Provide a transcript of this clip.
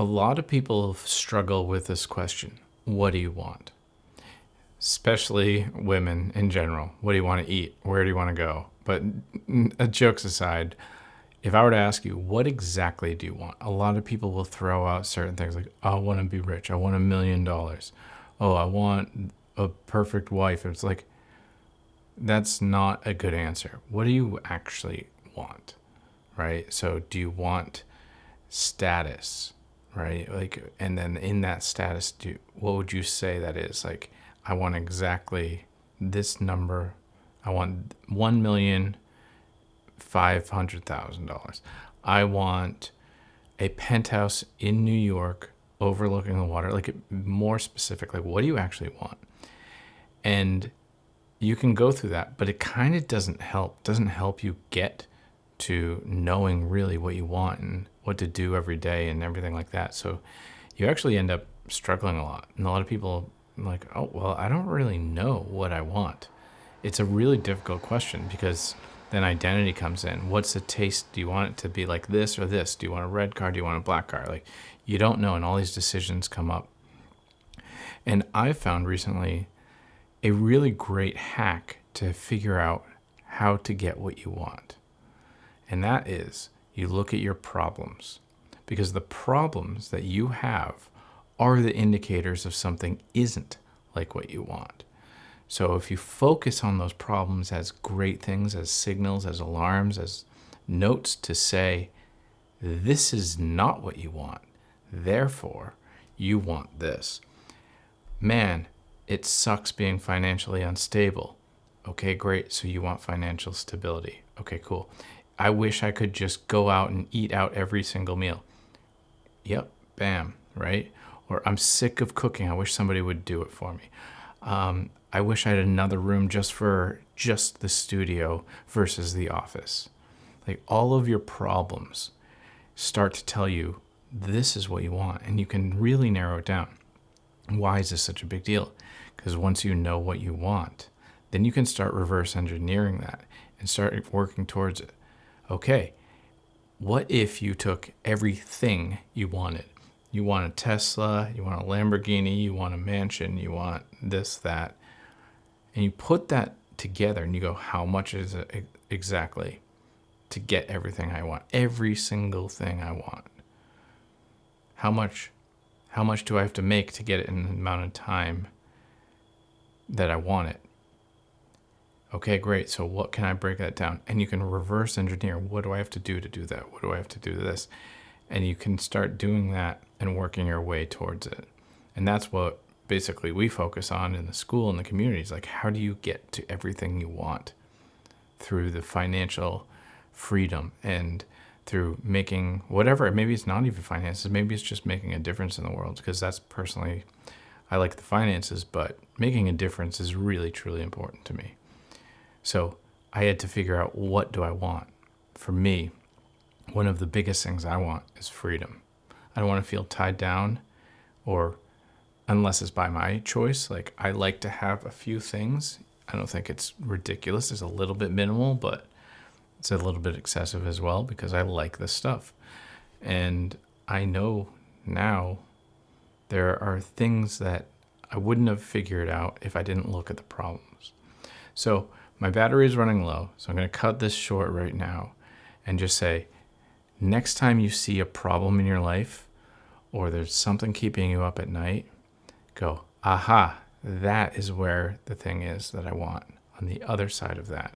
A lot of people struggle with this question. What do you want? Especially women in general. What do you want to eat? Where do you want to go? But jokes aside, if I were to ask you, what exactly do you want? A lot of people will throw out certain things like, I want to be rich. I want $1 million. Oh, I want a perfect wife. It's like, that's not a good answer. What do you actually want? Right? So do you want status? Right? Like, and then in that status, what would you say that is? Like, I want exactly this number. I want $1,500,000. I want a penthouse in New York overlooking the water. Like, more specifically, what do you actually want? And you can go through that, but it kind of doesn't help you get to knowing really what you want and what to do every day and everything like that. So you actually end up struggling a lot. And a lot of people are like, oh, well, I don't really know what I want. It's a really difficult question because then identity comes in. What's the taste? Do you want it to be like this or this? Do you want a red car? Do you want a black car? Like, you don't know, and all these decisions come up. And I've found recently a really great hack to figure out how to get what you want. And that is, you look at your problems, because the problems that you have are the indicators of something isn't like what you want. So if you focus on those problems as great things, as signals, as alarms, as notes to say, this is not what you want, therefore you want this. Man, it sucks being financially unstable. Okay, great. So you want financial stability. Okay, cool. I wish I could just go out and eat out every single meal. Yep, bam, right? Or I'm sick of cooking. I wish somebody would do it for me. I wish I had another room just for just the studio versus the office. Like, all of your problems start to tell you this is what you want, and you can really narrow it down. Why is this such a big deal? Because once you know what you want, then you can start reverse engineering that and start working towards it. Okay, what if you took everything you wanted? You want a Tesla, you want a Lamborghini, you want a mansion, you want this, that, and you put that together and you go, how much is it exactly to get everything I want? Every single thing I want. How much do I have to make to get it in the amount of time that I want it? Okay, great. So what can I break that down? And you can reverse engineer. What do I have to do that? What do I have to do this? And you can start doing that and working your way towards it. And that's what basically we focus on in the school and the communities. Like, how do you get to everything you want through the financial freedom and through making whatever, maybe it's not even finances, maybe it's just making a difference in the world, because that's personally, I like the finances, but making a difference is really, truly important to me. So I had to figure out, what do I want? For me, one of the biggest things I want is freedom. I don't want to feel tied down, or unless it's by my choice. Like, I like to have a few things. I don't think it's ridiculous. It's a little bit minimal, but it's a little bit excessive as well, because I like this stuff. And I know now there are things that I wouldn't have figured out if I didn't look at the problems. So my battery is running low, so I'm going to cut this short right now and just say, next time you see a problem in your life, or there's something keeping you up at night, go, aha, that is where the thing is that I want, on the other side of that.